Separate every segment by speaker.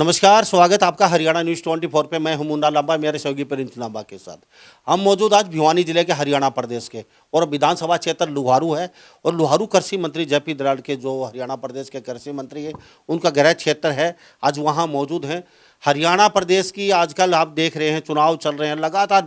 Speaker 1: नमस्कार, स्वागत आपका हरियाणा न्यूज़ 24 पे। मैं हूं मुन्ना लांबा, मेरे सहयोगी प्रिंस लांबा के साथ। हम मौजूद आज भिवानी जिले के हरियाणा प्रदेश के और विधानसभा क्षेत्र लुहारू है। और लुहारू कृषि मंत्री जेपी दलाल के जो हरियाणा प्रदेश के कृषि मंत्री है, उनका गृह क्षेत्र है। आज वहां मौजूद हैं। हरियाणा प्रदेश की आजकल आप देख रहे हैं, चुनाव चल रहे हैं, लगातार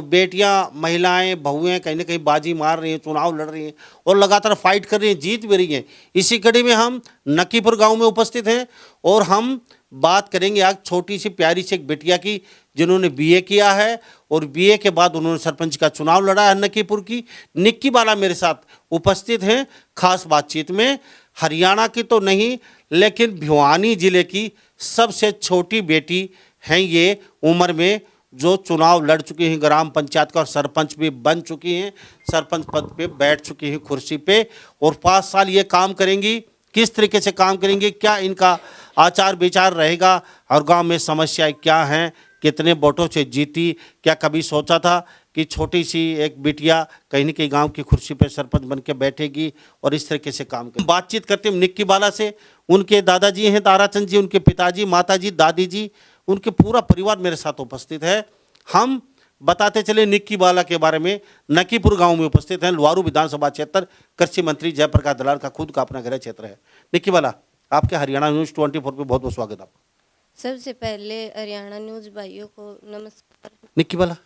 Speaker 1: बेटियां महिलाएं बहुएं कहीं ना कहीं बाजी मार रही हैं, चुनाव लड़ रही हैं और लगातार फाइट कर रही हैं, जीत भी रही हैं। इसी कड़ी में हम नक्कीपुर गांव में उपस्थित हैं और हम बात करेंगे आज छोटी सी प्यारी सी एक बिटिया की, जिन्होंने बीए किया है और बीए के बाद उन्होंने सरपंच का चुनाव लड़ा है नक्कीपुर की। निक्की बाला मेरे साथ उपस्थित हैं खास बातचीत में। हरियाणा की तो नहीं, लेकिन भिवानी जिले की सबसे छोटी बेटी हैं ये उम्र में, जो चुनाव लड़ चुकी हैं ग्राम पंचायत का और सरपंच भी बन चुकी हैं, सरपंच पद पे बैठ चुकी हैं कुर्सी पे और 5 साल ये काम करेंगी। किस तरीके से काम करेंगी, क्या इनका आचार विचार रहेगा और गांव में समस्याएं क्या हैं, कितने वोटों से जीती, क्या कभी सोचा था कि छोटी सी एक बिटिया कहीं न कहीं गांव की कुर्सी पे सरपंच बन के बैठेगी और इस तरीके से काम करेगी। बातचीत करते हैं निक्की बाला से। उनके दादाजी हैं ताराचंद जी, उनके पिताजी, माताजी, दादी जी, उनके पूरा परिवार मेरे साथ उपस्थित है। हम बताते चले निक्की बाला के बारे में। नक्कीपुर गांव में उपस्थित हैं, लुहारू विधानसभा क्षेत्र, कृषि मंत्री जयप्रकाश दलाल का खुद का अपना गृह क्षेत्र है। निक्की बाला, आपके हरियाणा न्यूज़ 24 पे बहुत बहुत स्वागत आपका।
Speaker 2: सबसे पहले हरियाणा न्यूज़ भाइयों को नमस्कार।
Speaker 1: निक्की बाला,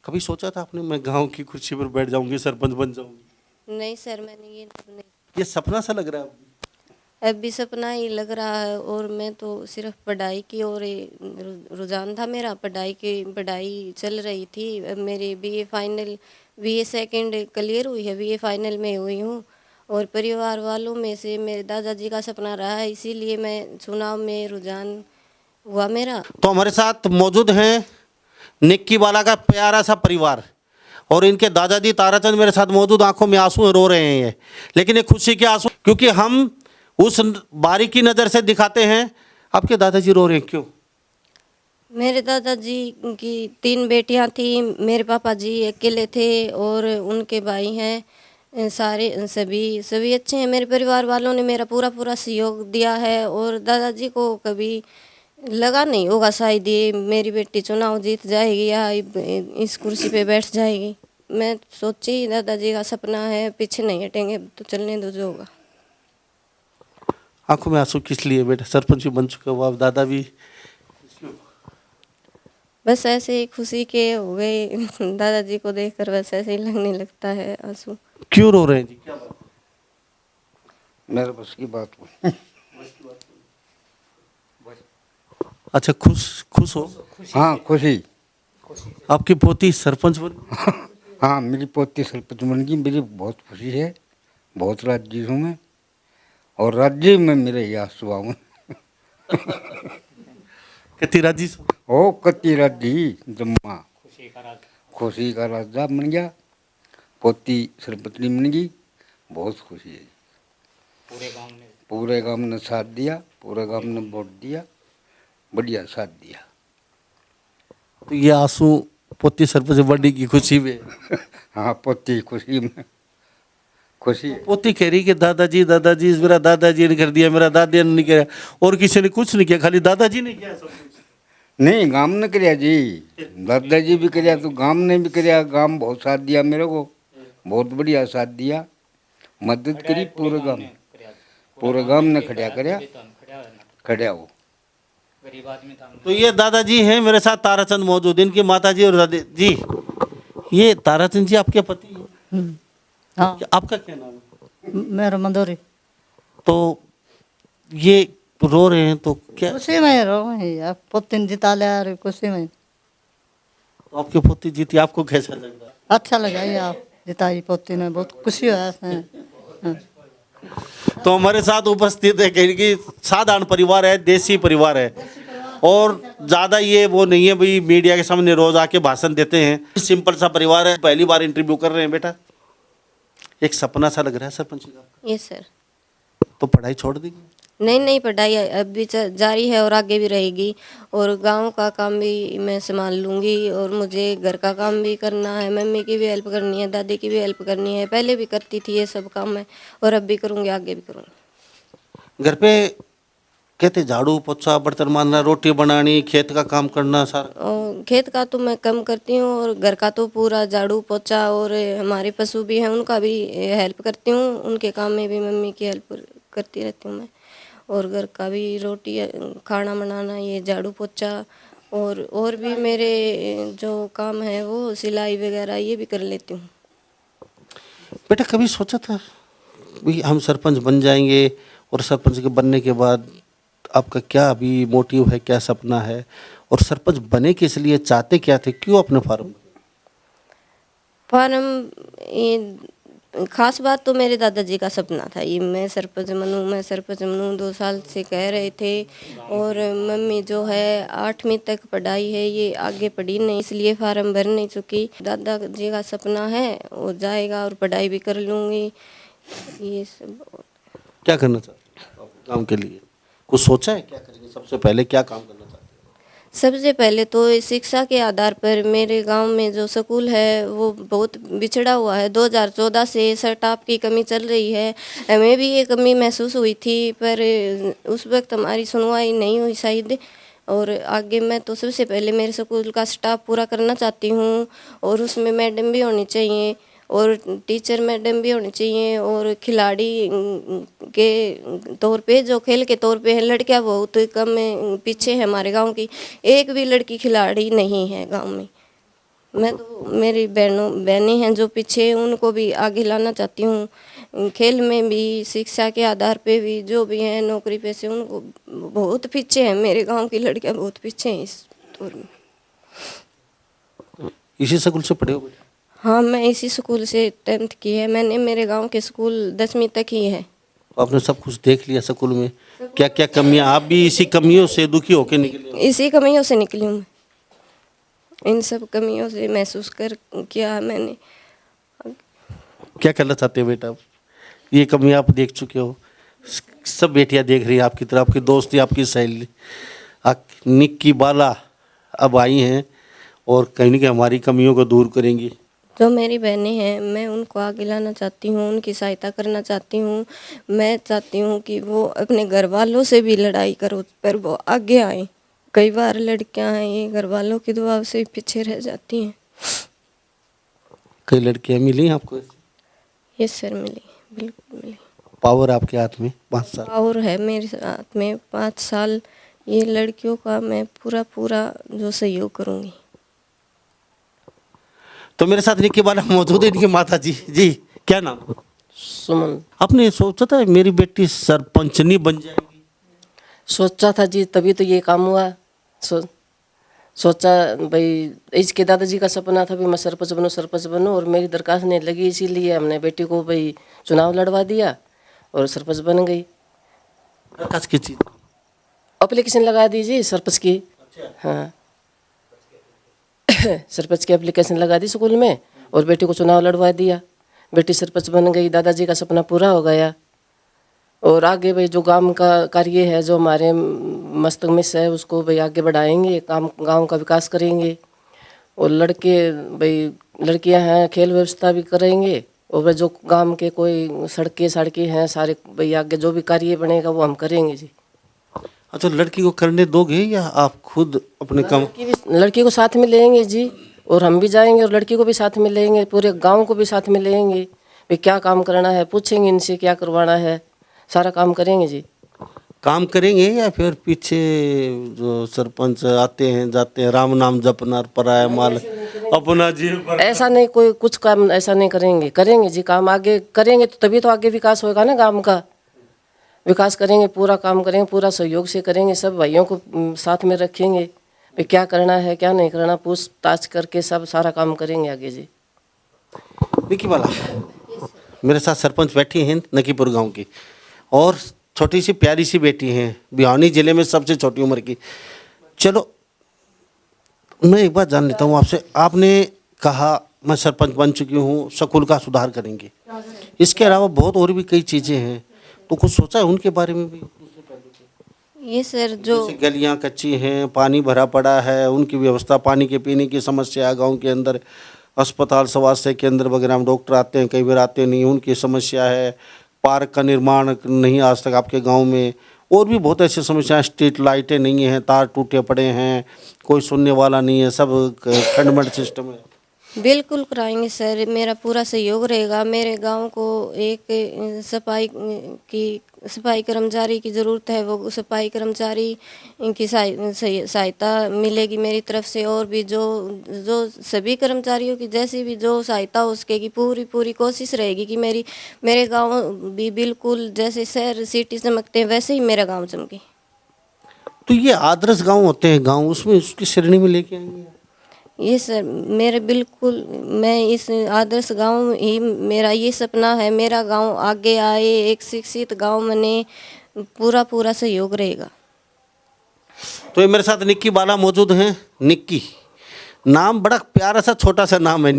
Speaker 1: कभी सोचा था आपने मैं गांव की कुर्सी पर बैठ जाऊंगी, सरपंच बन जाऊंगी?
Speaker 2: नहीं सर, मैंने
Speaker 1: ये सपना सा लग रहा है?
Speaker 2: अभी सपना ही लग रहा है। और मैं तो सिर्फ पढ़ाई की और रुझान था मेरा, पढ़ाई चल रही थी। अब मेरी बीए सेकंड क्लियर हुई है, बीए फाइनल में हुई हूँ। और परिवार वालों में से मेरे दादाजी का सपना रहा है, इसीलिए मैं चुनाव में रुझान हुआ मेरा।
Speaker 1: तो हमारे साथ मौजूद हैं निक्की बाला का प्यारा सा परिवार और इनके दादाजी ताराचंद मेरे साथ मौजूद। आंखों में आंसू रो रहे हैं ये, लेकिन ये खुशी के आंसू, क्योंकि हम उस बारीकी नज़र से दिखाते हैं। आपके दादाजी रो रहे हैं क्यों?
Speaker 2: मेरे दादाजी की 3 बेटियां थी, मेरे पापा जी अकेले थे और उनके भाई हैं। सारे सभी अच्छे हैं। मेरे परिवार वालों ने मेरा पूरा सहयोग दिया है और दादाजी को कभी लगा नहीं होगा शायद ये मेरी बेटी चुनाव जीत जाएगी या इस कुर्सी पे बैठ जाएगी। मैं सोची दादाजी का सपना है, पीछे नहीं हटेंगे, तो चलने दो जो होगा।
Speaker 1: आंखों में आंसू किस लिए बेटा? सरपंच भी बन चुका हुआ, दादा भी।
Speaker 2: बस ऐसे ही खुशी के हो गए दादाजी को देखकर, बस ऐसे ही लगने लगता है आंसू।
Speaker 1: क्यों रो रहे हैं जी, क्या बात?
Speaker 3: मेरे बस की बात हो।
Speaker 1: अच्छा, खुश हो?
Speaker 3: हाँ, खुशी।
Speaker 1: आपकी पोती सरपंच बन?
Speaker 3: हाँ, मेरी पोती सरपंच बन गई, मेरी बहुत खुशी है। बहुत राजी हूँ मैं और राज्य में मेरे यहाँ सुहावन।
Speaker 1: कितनी राजी?
Speaker 3: ओ कति राजी जम्मा, खुशी का राजा बन गया, पोती सरपंच बन गई। बहुत खुशी है। पूरे गांव ने साथ दिया, पूरे गांव ने वोट दिया, बढ़िया साथ दिया।
Speaker 1: तो ये आंसू पोती सरपंच बनने की खुशी में?
Speaker 3: हाँ, पोती खुशी में खुशी।
Speaker 1: पोती कह रही कि दादाजी दादाजी, मेरा दादाजी ने कर दिया, मेरा दादा ने नहीं किया और किसी ने कुछ नहीं किया, खाली दादाजी ने किया सब कुछ।
Speaker 3: नहीं, गांव ने कराया जी, दादाजी भी कराया तो गांव ने भी कराया। गांव बहुत साथ दिया मेरे को, बहुत बढ़िया साथ दिया, मदद करी पूरे गांव ने खड़ा कराया, खड़ा हो।
Speaker 1: तो ये दादाजी हैं मेरे साथ, ताराचंद मौजूद, इनकी माताजी और दादी जी। ये ताराचंद जी आपके पति हैं?
Speaker 4: हाँ,
Speaker 1: आपका क्या नाम है?
Speaker 4: मेरा मधुरी।
Speaker 1: तो ये रो रहे हैं तो क्या?
Speaker 4: खुशी में रो रही है, पोती जिता ले आ रही खुशी में।
Speaker 1: तो आपकी पोती जीती, आपको कैसा लग रहा है?
Speaker 4: अच्छा लगा ये आप जिताई पोती ने, बहुत खुशी हुआ है। हाँ।
Speaker 1: तो हमारे साथ उपस्थित है कि साधारण परिवार है, देसी परिवार है और ज़्यादा ये वो नहीं है भाई मीडिया के सामने रोज आके भाषण देते हैं। सिंपल सा परिवार है, पहली बार इंटरव्यू कर रहे हैं बेटा। एक सपना सा लग रहा है सरपंच का?
Speaker 2: Yes sir.
Speaker 1: तो पढ़ाई छोड़ देंगे?
Speaker 2: नहीं, पढ़ाई अब भी जारी है और आगे भी रहेगी। और गांव का काम भी मैं संभाल लूँगी और मुझे घर का काम भी करना है, मम्मी की भी हेल्प करनी है, दादी की भी हेल्प करनी है। पहले भी करती थी ये सब काम मैं, और अब भी करूँगी, आगे भी करूँगी।
Speaker 1: घर पे कहते झाड़ू पोछा बर्तन मारना रोटी बनानी खेत का काम करना सारा।
Speaker 2: और खेत का तो मैं कम करती हूँ और घर का तो पूरा झाड़ू पोछा, और हमारे पशु भी हैं उनका भी हेल्प करती हूँ, उनके काम में भी मम्मी की हेल्प करती रहती हूँ मैं। और घर का भी रोटी खाना बनाना, ये झाड़ू पोछा, और भी मेरे जो काम है वो सिलाई वगैरह ये भी कर लेती हूँ।
Speaker 1: बेटा कभी सोचा था भी हम सरपंच बन जाएंगे, और सरपंच के बनने के बाद आपका क्या अभी मोटिव है, क्या सपना है, और सरपंच बने किस लिए, चाहते क्या थे, क्यों अपने फार्म?
Speaker 2: फार्म ये खास बात तो मेरे दादाजी का सपना था, ये मैं सरपंच बनूँ, मैं सरपंच बनूँ 2 साल से कह रहे थे। और मम्मी जो है 8वीं तक पढ़ाई है, ये आगे पढ़ी नहीं इसलिए फार्म भर नहीं चुकी। दादाजी का सपना है वो जाएगा और पढ़ाई भी कर लूँगी, ये सब।
Speaker 1: क्या करना चाहते हो आप काम के लिए, कुछ सोचा है क्या करेंगे, सबसे पहले क्या काम करना चाहते हैं?
Speaker 2: सबसे पहले तो इस शिक्षा के आधार पर मेरे गांव में जो स्कूल है वो बहुत बिछड़ा हुआ है। 2014 से स्टाफ की कमी चल रही है, हमें भी ये कमी महसूस हुई थी, पर उस वक्त हमारी सुनवाई नहीं हुई शायद। और आगे मैं तो सबसे पहले मेरे स्कूल का स्टाफ पूरा करना चाहती हूँ, और उसमें मैडम भी होनी चाहिए, और टीचर मैडम भी होनी चाहिए, और खिलाड़ी के तौर पे जो खेल के तौर पे है, लड़कियां बहुत कम पीछे है हमारे गांव की, एक भी लड़की खिलाड़ी नहीं है गांव में। मैं तो मेरी बहनें हैं जो पीछे, उनको भी आगे लाना चाहती हूँ। खेल में भी, शिक्षा के आधार पे भी, जो भी हैं नौकरी पे से, उनको बहुत पीछे हैं, मेरे गांव की लड़कियां बहुत पीछे हैं इस दौर में।
Speaker 1: इसी स्कूल से पढ़े हो बेटा?
Speaker 2: हाँ, मैं इसी स्कूल से 10th की है मैंने, मेरे गांव के स्कूल 10वीं तक ही है।
Speaker 1: तो आपने सब कुछ देख लिया स्कूल में, क्या क्या कमियां, आप भी इसी कमियों से दुखी होकर निकले हो?
Speaker 2: इसी कमियों से निकली हूँ मैं, इन सब कमियों से महसूस कर किया मैंने।
Speaker 1: क्या करना चाहते हो बेटा आप? ये कमियां आप देख चुके हो, सब बेटियां देख रही है आपकी तरफ, आपकी दोस्ती, आपकी सहेली निक्की बाला अब आई हैं और कहीं ना कहीं हमारी कमियों को दूर करेंगी।
Speaker 2: जो मेरी बहनें हैं मैं उनको आगे लाना चाहती हूँ, उनकी सहायता करना चाहती हूँ। मैं चाहती हूँ कि वो अपने घर वालों से भी लड़ाई करो पर वो आगे आए। कई बार लड़कियां हैं ये घर वालों के दबाव से पीछे रह जाती हैं।
Speaker 1: कई लड़कियां मिली आपको?
Speaker 2: ये सर मिली, बिल्कुल मिली।
Speaker 1: पावर आपके हाथ में 5 साल
Speaker 2: और है मेरे हाथ में 5 साल, ये लड़कियों का मैं पूरा जो सहयोग करूँगी।
Speaker 1: तो मेरे साथ निक्की बाला मौजूद है, इनकी माता जी। जी क्या नाम?
Speaker 5: सुमन।
Speaker 1: आपने सोचा था मेरी बेटी सरपंचनी बन जाएगी?
Speaker 5: सोचा था जी, तभी तो ये काम हुआ। सोचा भाई, इसके दादाजी का सपना था भी मैं सरपंच बनूं, और मेरी दरखास्त नहीं लगी, इसीलिए हमने बेटी को भाई चुनाव लड़वा दिया और सरपंच बन गई।
Speaker 1: दरखास्त की चीज?
Speaker 5: एप्लीकेशन लगा दीजिए सरपंच की। हाँ सरपंच की एप्लीकेशन लगा दी स्कूल में और बेटी को चुनाव लड़वा दिया। बेटी सरपंच बन गई, दादाजी का सपना पूरा हो गया। और आगे भाई जो गांव का कार्य है, जो हमारे मस्तक में है, उसको भाई आगे बढ़ाएंगे, काम गांव का विकास करेंगे। और लड़के भाई लड़कियां हैं खेल व्यवस्था भी करेंगे, और भाई जो गांव के कोई सड़कें हैं सारे भाई आगे जो भी कार्य बनेगा वो हम करेंगे जी।
Speaker 1: अच्छा, लड़की को करने दोगे या आप खुद अपने काम?
Speaker 5: लड़की को साथ में लेंगे जी, और हम भी जाएंगे और लड़की को भी साथ में लेंगे, पूरे गांव को भी साथ में लेंगे। भाई क्या काम करना है पूछेंगे इनसे, क्या करवाना है, सारा काम करेंगे जी।
Speaker 1: काम करेंगे या फिर पीछे जो सरपंच आते हैं जाते हैं, राम नाम जपना, पराया माल अपना जी?
Speaker 5: ऐसा नहीं, कोई कुछ काम ऐसा नहीं करेंगे, करेंगे जी काम आगे करेंगे तो तभी तो आगे विकास होगा ना, गांव का विकास करेंगे, पूरा काम करेंगे, पूरा सहयोग से करेंगे, सब भाइयों को साथ में रखेंगे। भाई क्या करना है क्या नहीं करना पूछताछ करके सब सारा काम करेंगे आगे जी।
Speaker 1: निक्की बाला मेरे साथ सरपंच बैठी हैं नकीपुर गांव की, और छोटी सी प्यारी सी बेटी हैं, भिवानी जिले में सबसे छोटी उम्र की। चलो मैं एक बात जान लेता हूँ आपसे, आपने कहा मैं सरपंच बन चुकी हूँ, स्कूल का सुधार करेंगे, इसके अलावा बहुत और भी कई चीज़ें हैं, तो कुछ सोचा है उनके बारे में भी?
Speaker 2: ये सर जो
Speaker 1: जैसे गलियाँ कच्ची हैं, पानी भरा पड़ा है, उनकी व्यवस्था, पानी के पीने की समस्या है गाँव के अंदर, अस्पताल स्वास्थ्य केंद्र वगैरह में डॉक्टर आते हैं, कई बार आते नहीं, उनकी समस्या है, पार्क का निर्माण नहीं आज तक आपके गांव में, और भी बहुत ऐसी समस्याएं, स्ट्रीट लाइटें नहीं हैं, तार टूटे पड़े हैं, कोई सुनने वाला नहीं है, सब खंडमंड सिस्टम है।
Speaker 2: बिल्कुल कराएंगे सर, मेरा पूरा सहयोग रहेगा। मेरे गांव को एक सफाई कर्मचारी की ज़रूरत है, वो सफाई कर्मचारी की सहायता मिलेगी मेरी तरफ से। और भी जो जो सभी कर्मचारियों की जैसी भी जो सहायता हो सकेगी, पूरी पूरी कोशिश रहेगी कि मेरे गांव भी बिल्कुल जैसे शहर सिटी चमकते हैं वैसे ही मेरा गांव चमके।
Speaker 1: तो ये आदर्श गांव होते हैं गांव, उसमें उसकी श्रेणी में लेके आएंगे?
Speaker 2: ये सर मेरे बिल्कुल, मैं इस आदर्श गांव ही मेरा ये सपना है, मेरा गांव आगे आए, एक शिक्षित गांव बने, पूरा पूरा सहयोग रहेगा।
Speaker 1: तो ये मेरे साथ निक्की बाला मौजूद हैं। निक्की नाम बड़ा प्यारा सा छोटा सा नाम है,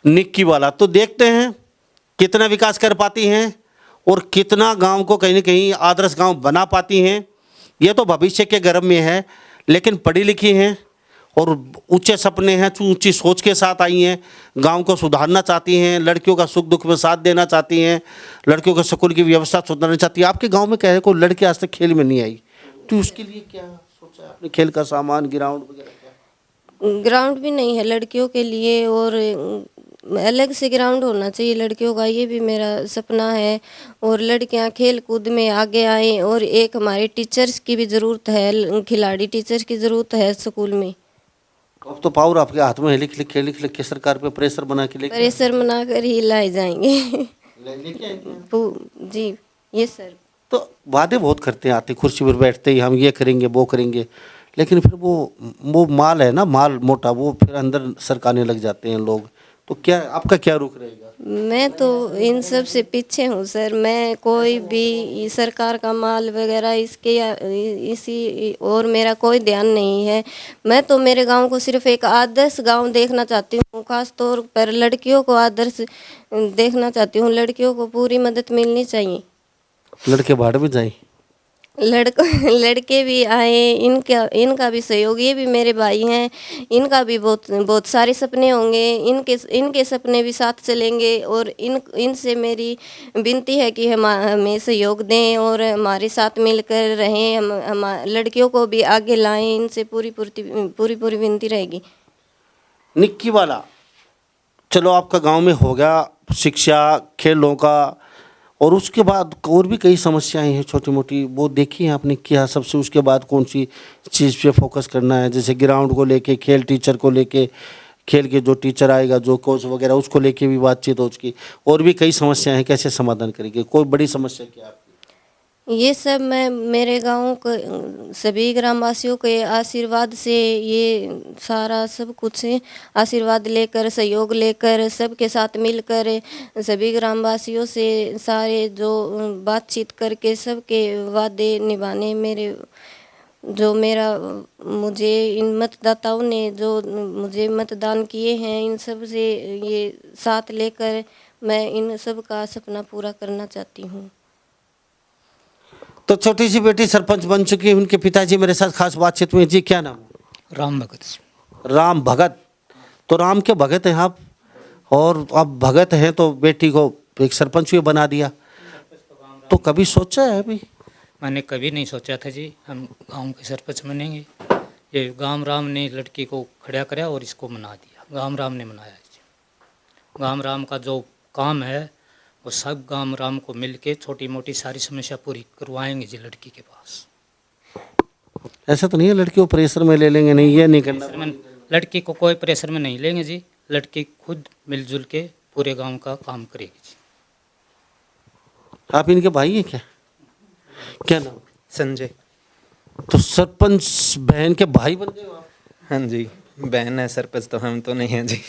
Speaker 1: निक्की बाला। तो देखते हैं कितना विकास कर पाती हैं और कितना गांव को कहीं ना कहीं आदर्श गांव बना पाती हैं। ये तो भविष्य के गर्भ में है, लेकिन पढ़ी लिखी हैं और ऊंचे सपने हैं, ऊंची सोच के साथ आई हैं, गांव को सुधारना चाहती हैं, लड़कियों का सुख दुख में साथ देना चाहती हैं, लड़कियों के स्कूल की व्यवस्था सुधारना चाहती है। आपके गांव में क्या है, कोई लड़की आज तक खेल में नहीं आई, तो उसके लिए क्या सोचा आपने? खेल का सामान, ग्राउंड वगैरह क्या?
Speaker 2: ग्राउंड भी नहीं है लड़कियों के लिए, और अलग से ग्राउंड होना चाहिए लड़कियों का, ये भी मेरा सपना है। और लड़कियां खेल कूद में आगे आएँ। और एक हमारे टीचर्स की भी ज़रूरत है, खिलाड़ी टीचर्स की ज़रूरत है स्कूल में।
Speaker 1: अब तो पावर आपके हाथ में है, लिख लिख के सरकार पे प्रेशर बना के लेके
Speaker 2: प्रेशर बनाकर ही लाए जाएंगे।
Speaker 1: लेके आएंगे।
Speaker 2: जी ये सर।
Speaker 1: तो वादे बहुत करते हैं, आते कुर्सी पर बैठते ही हम ये करेंगे वो करेंगे, लेकिन फिर वो माल है ना, माल मोटा, वो फिर अंदर सरकाने लग जाते हैं लोग। तो क्या आपका क्या रुख रहेगा?
Speaker 2: मैं तो इन सब से पीछे हूँ सर। मैं कोई भी सरकार का माल वगैरह इसके या इसी और मेरा कोई ध्यान नहीं है। मैं तो मेरे गांव को सिर्फ एक आदर्श गांव देखना चाहती हूँ, खास तौर पर लड़कियों को आदर्श देखना चाहती हूँ। लड़कियों को पूरी मदद मिलनी चाहिए।
Speaker 1: लड़के बाहर में जाए,
Speaker 2: लड़के भी आए, इनका भी सहयोग, ये भी मेरे भाई हैं, इनका भी बहुत सारे सपने होंगे, इनके सपने भी साथ चलेंगे। और इनसे मेरी विनती है कि हमें सहयोग दें और हमारे साथ मिलकर रहें, हम लड़कियों को भी आगे लाएं। इनसे पूरी विनती रहेगी।
Speaker 1: निक्की वाला, चलो आपका गांव में हो गया शिक्षा, खेलों का, और उसके बाद और भी कई समस्याएं हैं छोटी मोटी, वो देखी हैं आपने क्या सबसे? उसके बाद कौन सी चीज़ पे फोकस करना है? जैसे ग्राउंड को लेके, खेल टीचर को लेके, खेल के जो टीचर आएगा, जो कोच वगैरह, उसको लेके भी बातचीत हो उसकी, और भी कई समस्याएं हैं, कैसे समाधान करेंगे? कोई बड़ी समस्या क्या आपकी?
Speaker 2: ये सब मैं मेरे गांव को सभी ग्रामवासियों के आशीर्वाद से, ये सारा सब कुछ आशीर्वाद लेकर, सहयोग लेकर, सबके साथ मिलकर, सभी ग्रामवासियों से सारे जो बातचीत करके सबके वादे निभाने, मुझे इन मतदाताओं ने जो मुझे मतदान किए हैं, इन सब से ये साथ लेकर मैं इन सब का सपना पूरा करना चाहती हूँ।
Speaker 1: तो छोटी सी बेटी सरपंच बन चुकी है, उनके पिताजी मेरे साथ खास बातचीत में। जी क्या नाम?
Speaker 6: राम भगत।
Speaker 1: राम भगत। तो राम के भगत हैं आप, और अब भगत हैं तो बेटी को एक सरपंच भी बना दिया। तो कभी सोचा है अभी?
Speaker 6: मैंने कभी नहीं सोचा था जी हम गांव के सरपंच बनेंगे। ये गांव राम ने लड़की को खड़ा कराया और इसको मना दिया, गांव राम ने मनाया जी। गांव राम का जो काम है वो सब गांव राम को मिलके छोटी मोटी सारी समस्या पूरी करवाएंगे जी लड़की के पास।
Speaker 1: ऐसा तो नहीं है लड़की को प्रेशर में ले लेंगे, नहीं ये नहीं करना?
Speaker 6: लड़की को कोई प्रेशर में नहीं लेंगे जी, लड़की खुद मिलजुल के पूरे गांव का काम करेगी जी।
Speaker 1: आप इनके भाई हैं क्या? क्या नाम?
Speaker 7: संजय।
Speaker 1: तो सरपंच बहन के भाई बन गए आप?
Speaker 7: हाँ जी, बहन है सरपंच तो हम तो नहीं हैं जी।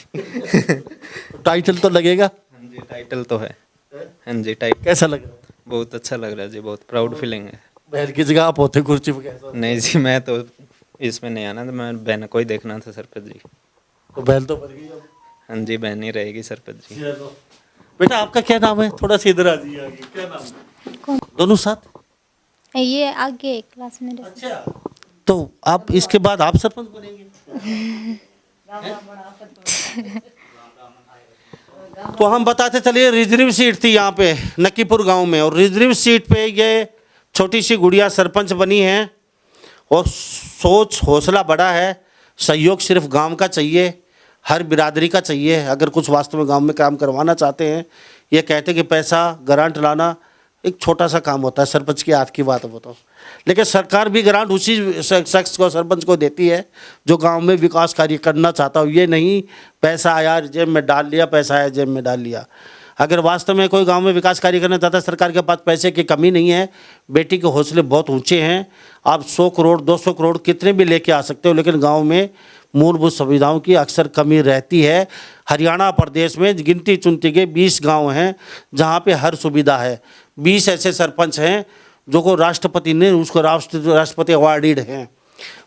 Speaker 1: टाइटल तो लगेगा?
Speaker 7: हाँ जी, टाइटल तो है। हाँ जी, टाइटल
Speaker 1: कैसा लग रहा है?
Speaker 7: बहुत अच्छा लग रहा है जी, बहुत प्राउड फीलिंग है।
Speaker 1: बहन की जगह आप होते कुर्सी पे, कैसा?
Speaker 7: नहीं जी, मैं तो इसमें नहीं आना था, मैं बहन को ही देखना था सरपंच जी।
Speaker 1: तो बहन तो बन गई अब।
Speaker 7: हाँ जी, बहन ही रहेगी सरपंच जी।
Speaker 1: बेटा आपका क्या नाम है? थोड़ा सा इधर आ जाइए आगे। क्या नाम है?
Speaker 8: कौन?
Speaker 1: दोनों साथ?
Speaker 8: ये आगे क्लास में
Speaker 1: अच्छा, तो आप इसके बाद आप सरपंच बनेंगे? तो हम बताते चलिए, रिजर्व सीट थी यहाँ पे नकीपुर गांव में, और रिजर्व सीट पे ये छोटी सी गुड़िया सरपंच बनी है और सोच हौसला बड़ा है। सहयोग सिर्फ गांव का चाहिए, हर बिरादरी का चाहिए। अगर कुछ वास्तव में गांव में काम करवाना चाहते हैं, ये कहते हैं कि पैसा ग्रांट लाना एक छोटा सा काम होता है, सरपंच की हाथ की बात बताओ। लेकिन सरकार भी ग्रांट उसी शख्स को, सरपंच को देती है जो गांव में विकास कार्य करना चाहता हो। ये नहीं पैसा आया जेब में डाल लिया, पैसा आया जेब में डाल लिया। अगर वास्तव में कोई गांव में विकास कार्य करना चाहता है, सरकार के पास पैसे की कमी नहीं है। बेटी के हौसले बहुत ऊंचे हैं। आप 100 करोड़ 200 करोड़ कितने भी लेके आ सकते हो, लेकिन गांव में मूलभूत सुविधाओं की अक्सर कमी रहती है। हरियाणा प्रदेश में गिनती चुनती के 20 गांव हैं जहां पे हर सुविधा है। 20 ऐसे सरपंच हैं जो को राष्ट्रपति ने उसको राष्ट्रपति अवार्डेड हैं।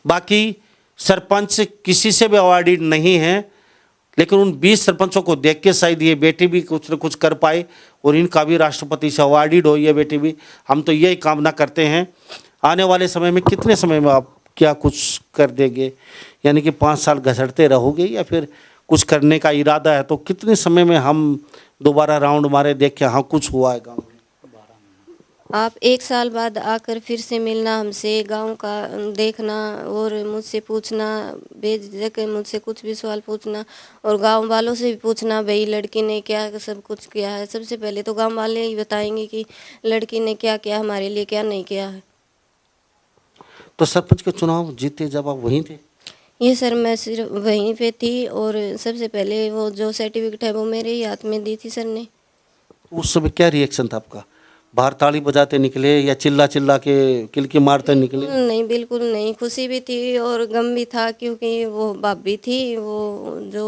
Speaker 1: बाकी सरपंच किसी से भी अवार्डेड नहीं हैं, लेकिन उन 20 सरपंचों को देख के शायद ये बेटी भी कुछ न कुछ कर पाए और इनका भी राष्ट्रपति से अवार्डेड हो ये बेटी भी। हम तो यही कामना करते हैं। आने वाले समय में कितने समय में आप क्या कुछ कर देंगे, यानी कि 5 साल घसड़ते रहोगे या फिर कुछ करने का इरादा है? तो कितने समय में हम दोबारा राउंड मारे, देख के हाँ कुछ हुआ है गाँव में?
Speaker 2: आप 1 साल बाद आकर फिर से मिलना हमसे, गांव का देखना और मुझसे पूछना, बेझिझक मुझसे कुछ भी सवाल पूछना और गांव वालों से भी पूछना भाई लड़की ने क्या सब कुछ किया है। सबसे पहले तो गांव वाले ही बताएंगे कि लड़की ने क्या किया हमारे लिए, क्या नहीं किया है।
Speaker 1: तो सरपंच के चुनाव जीते जब आप वहीं थे?
Speaker 2: ये सर मैं सिर्फ वहीं पे थी और सबसे पहले वो जो सर्टिफिकेट है वो मेरे ही हाथ में दी थी सर ने।
Speaker 1: उस समय क्या रिएक्शन था आपका? बाहर ताली बजाते निकले या चिल्ला चिल्ला के किलकी मारते निकले?
Speaker 2: नहीं, बिल्कुल नहीं। खुशी भी थी और गम भी था, क्योंकि वो भाभी थी, वो जो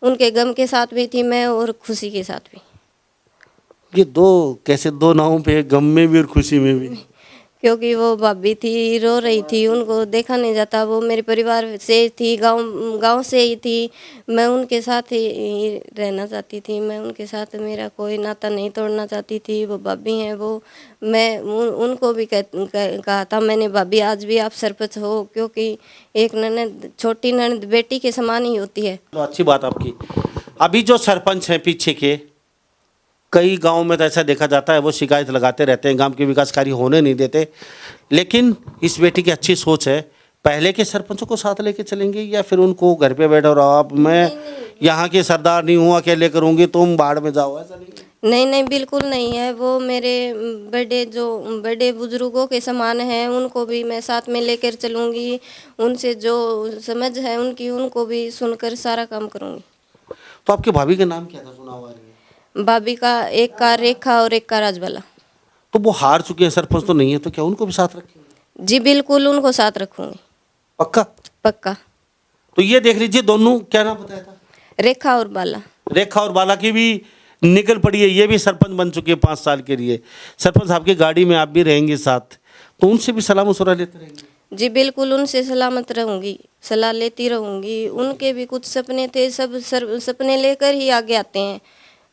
Speaker 2: उनके गम के साथ भी थी मैं और खुशी के साथ भी।
Speaker 1: ये दो कैसे दो नावों पे, गम में भी और खुशी में भी?
Speaker 2: क्योंकि वो भाभी थी, रो रही थी, उनको देखा नहीं जाता। वो मेरे परिवार से थी, गांव से ही थी। मैं उनके साथ ही रहना चाहती थी, मैं उनके साथ मेरा कोई नाता नहीं तोड़ना चाहती थी। वो भाभी हैं, वो मैं उनको भी कहा था मैंने, भाभी आज भी आप सरपंच हो, क्योंकि एक ननद, छोटी ननद बेटी के समान ही होती है।
Speaker 1: तो अच्छी बात आपकी। अभी जो सरपंच हैं पीछे के, कई गांव में तो ऐसा देखा जाता है वो शिकायत लगाते रहते हैं, गांव के विकास कार्य होने नहीं देते। लेकिन इस बेटी की अच्छी सोच है। पहले के सरपंचों को साथ लेके चलेंगे या फिर उनको घर पे बैठो रहो, आप मैं यहाँ के सरदार नहीं हूँ, अकेले करूँगी, तुम बाढ़ में जाओ, ऐसा नहीं?
Speaker 2: नहीं, बिल्कुल नहीं है। वो मेरे बड़े बुजुर्गों के समान हैं, उनको भी मैं साथ में लेकर चलूँगी। उनसे जो समझ है उनकी, उनको भी सुनकर सारा काम करूँगी।
Speaker 1: तो आपके भाभी का नाम क्या था, सुना हुआ नहीं?
Speaker 2: भाभी का एक का रेखा और एक का राजबाला।
Speaker 1: तो वो हार चुके हैं, सरपंच तो नहीं है, तो क्या उनको भी साथ रखेंगे?
Speaker 2: जी बिल्कुल, उनको साथ रखूँगी।
Speaker 1: पक्का?
Speaker 2: पक्का।
Speaker 1: तो ये देख लीजिए, दोनों क्या नाम बताया था?
Speaker 2: रेखा और बाला।
Speaker 1: रेखा और बाला की भी निकल पड़ी है, ये भी सरपंच बन चुके हैं 5 साल के लिए। सरपंच साहब की गाड़ी में आप भी रहेंगे साथ, तो उनसे भी सलाह मशुरा लेते रहेंगे?
Speaker 2: जी बिल्कुल, उनसे सलामत रहूँगी, सलाह लेती रहूँगी। उनके भी कुछ सपने थे, सब सपने लेकर ही आगे आते हैं।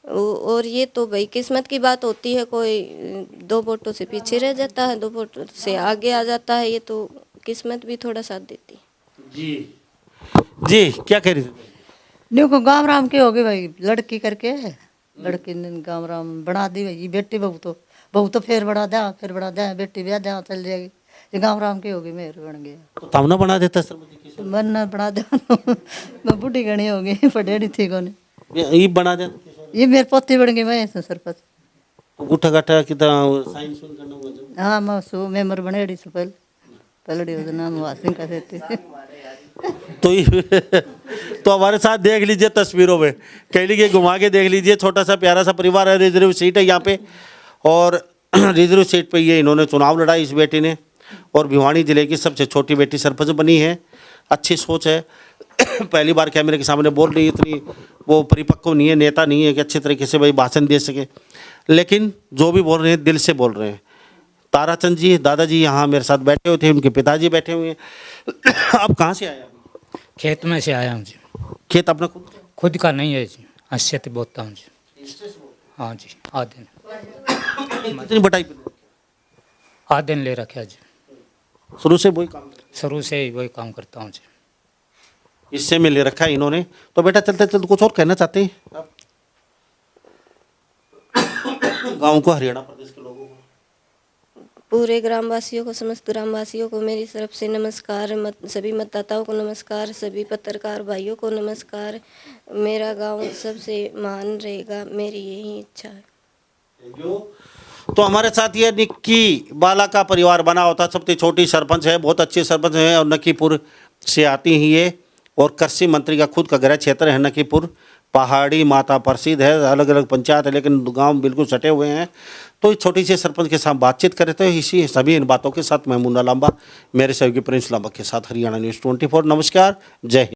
Speaker 2: और ये तो भाई किस्मत की बात होती है, कोई 2 वोटों से पीछे रह जाता है, 2 वोटों से आगे आ जाता है। ये तो किस्मत भी थोड़ा साथ देती है।
Speaker 1: जी जी, क्या कह रही थी?
Speaker 4: देखो गाँव राम के हो गए भाई, लड़की करके लड़की ने गाँव राम बना दी भाई। बेटी बहू तो फिर बढ़ा दे, बेटी ब्याह दे चल जाएगी। ये गाँव राम के हो गई, मेहर बन गया।
Speaker 1: तो तामना बना देता सरपंच?
Speaker 4: मन बना दे, मैं बुढ़ी घनी हो गई, पढ़ी थी कोने,
Speaker 1: ये बना दे।
Speaker 4: ये मेरे पोती बन गई, मैं सरपंच।
Speaker 1: तो गुठा गाठा कितना साइन सुन करना होगा जब?
Speaker 4: हाँ, मैं सो मेंबर बनेड़ी से पहले योजना वासिंग का देती।
Speaker 1: तो हमारे साथ देख लीजिए तस्वीरों में, कह लीजिए घुमा के देख लीजिए। छोटा सा प्यारा सा परिवार है, रिजर्व सीट है यहाँ पे, और रिजर्व सीट पे ये इन्होंने चुनाव लड़ा इस बेटी ने, और भिवानी जिले की सबसे छोटी बेटी सरपंच बनी है। अच्छी सोच है, पहली बार कैमरे के सामने बोल रही है, इतनी वो परिपक्व नहीं है, नेता नहीं है कि अच्छे तरीके से भाई भाषण दे सके, लेकिन जो भी बोल रहे हैं दिल से बोल रहे हैं। ताराचंद जी, दादाजी यहाँ मेरे साथ बैठे हुए थे, उनके पिताजी बैठे हुए हैं। आप कहाँ से आए?
Speaker 6: खेत में से आया हूँ जी।
Speaker 1: खेत अपना
Speaker 6: खुद का नहीं है जी, अस्से तो बोता हूँ जी। हाँ जी, आधे
Speaker 1: कितनी बटाई पे?
Speaker 6: आधे ले रखा जी,
Speaker 1: शुरू से वही काम?
Speaker 6: शुरू से ही वही काम करता हूँ जी।
Speaker 1: इससे में ले रखा है इन्होंने। तो बेटा चलते चलते कुछ और कहना चाहते हैं आप गाँव को, हरियाणा प्रदेश के लोगों को?
Speaker 2: पूरे ग्रामवासियों को, समस्त ग्रामवासियों को मेरी तरफ से नमस्कार। सभी मतदाताओं को नमस्कार, सभी पत्रकार भाइयों को नमस्कार। मेरा गांव सबसे महान रहेगा, मेरी यही इच्छा है।
Speaker 1: तो हमारे साथ ये निक्की बाला का परिवार बना होता, सबसे छोटी सरपंच है, बहुत अच्छी सरपंच है और नक्कीपुर से आती ही ये, और कृषि मंत्री का खुद का गृह क्षेत्र है नक्कीपुर। पहाड़ी माता प्रसिद्ध है, अलग अलग पंचायत है लेकिन गांव बिल्कुल सटे हुए हैं। तो इस छोटी सी सरपंच के साथ बातचीत कर रहे थे। इसी सभी इन बातों के साथ मैं मुन्ना लांबा, मेरे सहयोगी प्रिंस लांबा के साथ हरियाणा न्यूज़ 24। नमस्कार, जय हिंद।